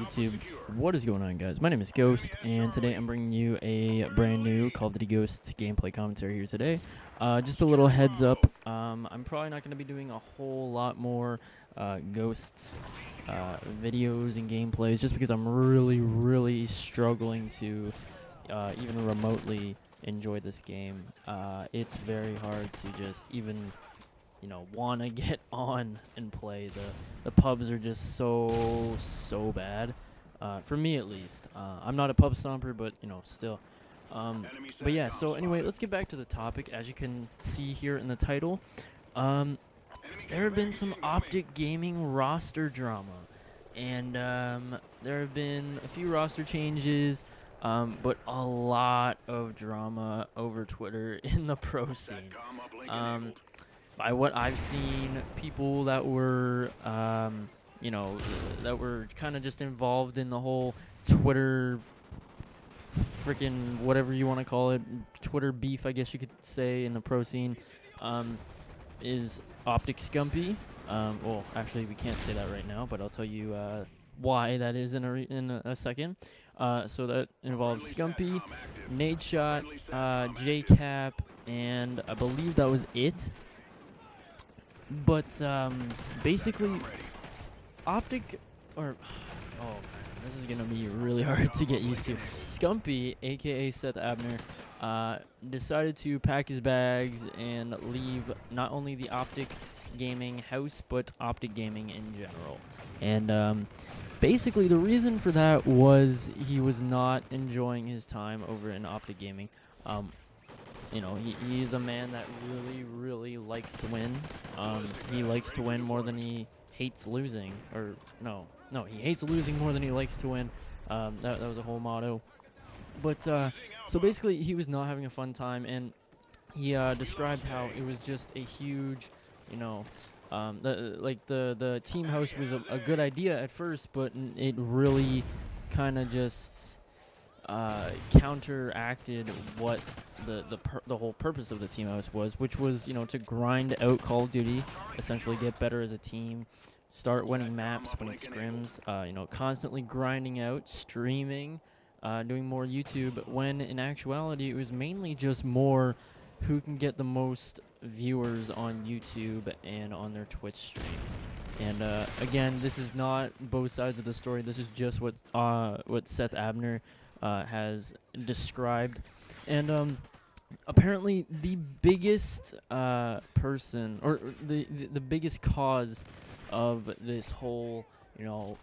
YouTube? What is going on, guys? My name is Ghost, and today I'm bringing you a brand new Call of Duty Ghosts gameplay commentary here today. Just a little heads up, I'm probably not going to be doing a whole lot more Ghosts videos and gameplays, just because I'm really struggling to even remotely enjoy this game. It's very hard to just even want to get on and play. The pubs are just so bad, for me at least. I'm not a pub stomper, but still. But yeah, so anyway, let's get back to the topic. As you can see here in the title, there have been some OpTic gaming roster drama, and there have been a few roster changes, but a lot of drama over Twitter in the pro scene. By what I've seen, people that were, that were kind of just involved in the whole Twitter, freaking whatever you want to call it, Twitter beef, I guess you could say, in the pro scene, is OpTic Scumpy. Well, actually, we can't say that right now, but I'll tell you why that is in a second. So that involves Scumpy, Nadeshot, JCap, and I believe that was it. But basically, OpTic, or oh man, this is gonna be really hard to get used to. Scumpy, aka Seth Abner, decided to pack his bags and leave not only the OpTic Gaming house, but OpTic Gaming in general. And basically, the reason for that was he was not enjoying his time over in OpTic Gaming. He's a man that really likes to win. He likes to win more than he hates losing. Or, no, he hates losing more than he likes to win. That was a whole motto. But, so basically, he was not having a fun time, and he described how it was just a huge, the team house was a good idea at first, but it really kind of just counteracted what the whole purpose of the team house was, which was to grind out Call of Duty, essentially get better as a team, start winning maps, winning scrims, constantly grinding out, streaming, doing more YouTube, when in actuality it was mainly just more who can get the most viewers on YouTube and on their Twitch streams. And again, this is not both sides of the story. This is just what Seth Abner has described. And apparently the biggest person, or the biggest cause of this whole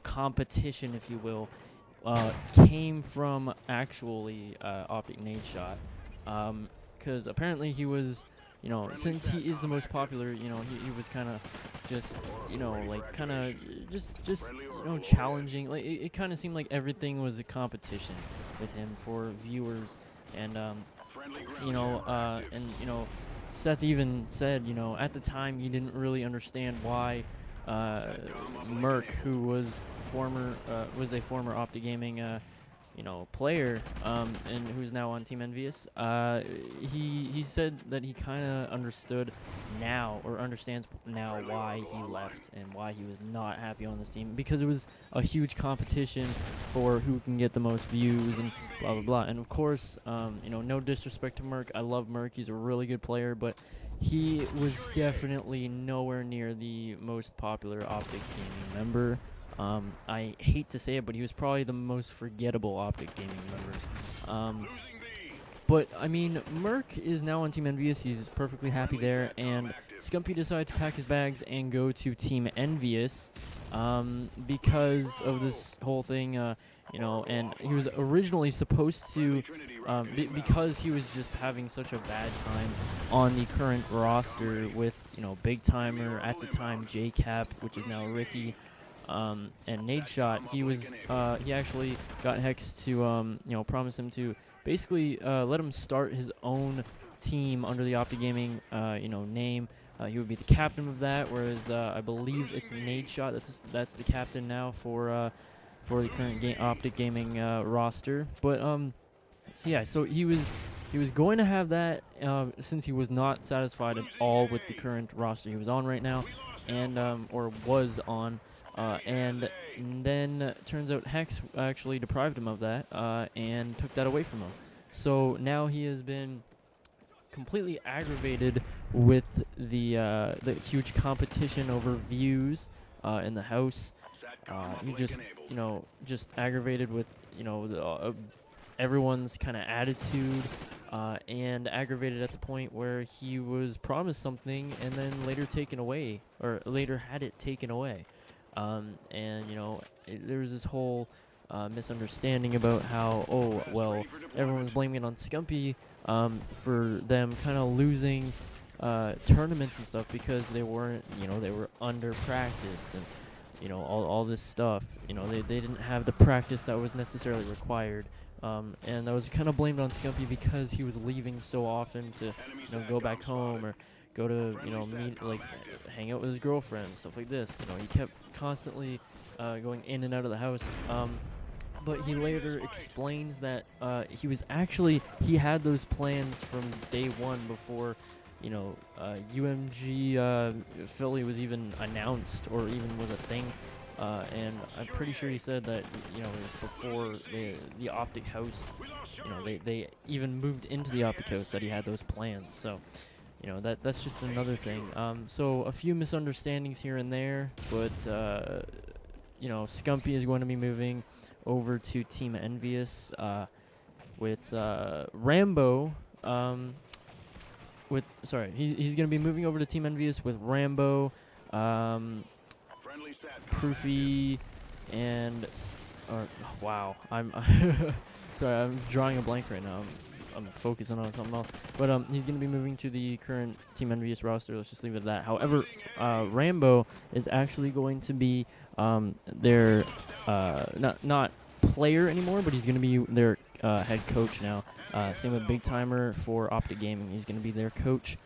competition, if you will, came from actually OpTic Nadeshot, because apparently he was, since he is the most popular, he was kind of just, challenging. Like, it kind of seemed like everything was a competition with him for viewers. And, Seth even said, at the time he didn't really understand why Merc, who was a former OpTic Gaming player, and who's now on Team Envious, he said that he kind of understood now, or understands now, why he left and why he was not happy on this team, because it was a huge competition for who can get the most views and blah blah blah. And of course, no disrespect to Merc, I love Merc, he's a really good player, but he was definitely nowhere near the most popular OpTic Gaming member. I hate to say it, but he was probably the most forgettable OpTic Gaming member. But, I mean, Merc is now on Team Envious. He's perfectly happy there. And Scumpy decided to pack his bags and go to Team Envious because of this whole thing, and he was originally supposed to, because he was just having such a bad time on the current roster with, Big Timer, at the time JCap, which is now Ricky, and Nadeshot. He actually got Hex to promise him to basically let him start his own team under the OpTic Gaming name. He would be the captain of that, whereas I believe it's Nadeshot that's the captain now for the current OpTic Gaming roster. But so he was going to have that since he was not satisfied at all with the current roster he was on right now, and or was on. and then turns out Hex actually deprived him of that and took that away from him. So now he has been completely aggravated with the huge competition over views in the house. He just, just aggravated with, everyone's kind of attitude, and aggravated at the point where he was promised something and then later taken away, or later had it taken away. And, there was this whole misunderstanding about how, everyone's blaming it on Scumpy for them kind of losing tournaments and stuff because they weren't, they were under practiced and, all this stuff. They didn't have the practice that was necessarily required. And that was kind of blamed on Scumpy because he was leaving so often to, go back home or go to, meet, hang out with his girlfriend, stuff like this. He kept constantly going in and out of the house. But he later explains that he had those plans from day one before, UMG Philly was even announced or even was a thing. And I'm pretty sure he said that, it was before the OpTic house, they even moved into the OpTic house that he had those plans. So, that's just another thing. So a few misunderstandings here and there, but, Scumpy is going to be moving over to Team Envious with Rambo. He's going to be moving over to Team Envious with Rambo, Proofy, and I'm sorry, I'm drawing a blank right now. I'm focusing on something else. But he's going to be moving to the current Team Envious roster. Let's just leave it at that. However, Rambo is actually going to be their not player anymore, but he's going to be their head coach now. Same with Big Timer for OpTic Gaming. He's going to be their coach.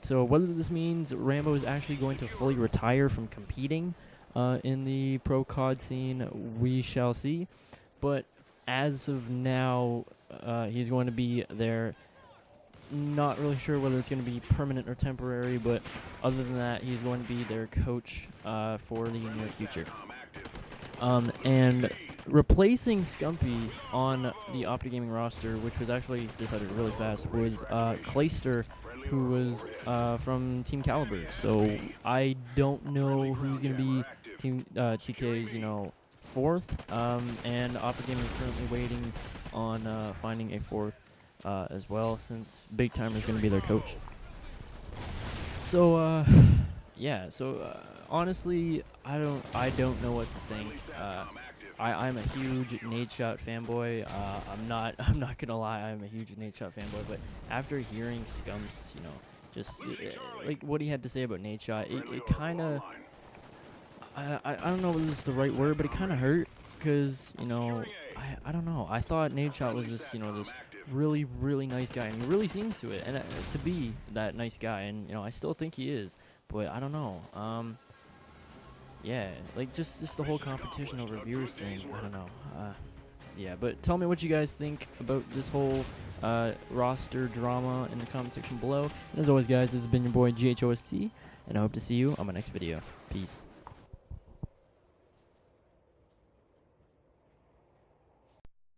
So whether this means Rambo is actually going to fully retire from competing in the pro COD scene, we shall see. But as of now, he's going to be there. Not really sure whether it's going to be permanent or temporary, but other than that, he's going to be their coach for the near future. And replacing Scumpy on the OpTic Gaming roster, which was actually decided really fast, was Clayster, who was from Team Caliber. So I don't know who's going to be Team TK's, fourth. And OpTic Gaming is currently waiting on finding a fourth as well, since Big Timer is going to be their coach. So honestly, I don't know what to think. I'm a huge Nadeshot fanboy. I'm not gonna lie, I'm a huge Nadeshot fanboy. But after hearing Scump's, just like what he had to say about Nadeshot, it kind of, I don't know if this is the right word, but it kind of hurt because I don't know. I thought Nadeshot was this this really, really nice guy, and he really seems to it, and to be that nice guy, and I still think he is, but I don't know. Yeah, just the whole competition over viewers thing. I don't know. Yeah, but tell me what you guys think about this whole roster drama in the comment section below. And as always, guys, this has been your boy GHOST, and I hope to see you on my next video. Peace.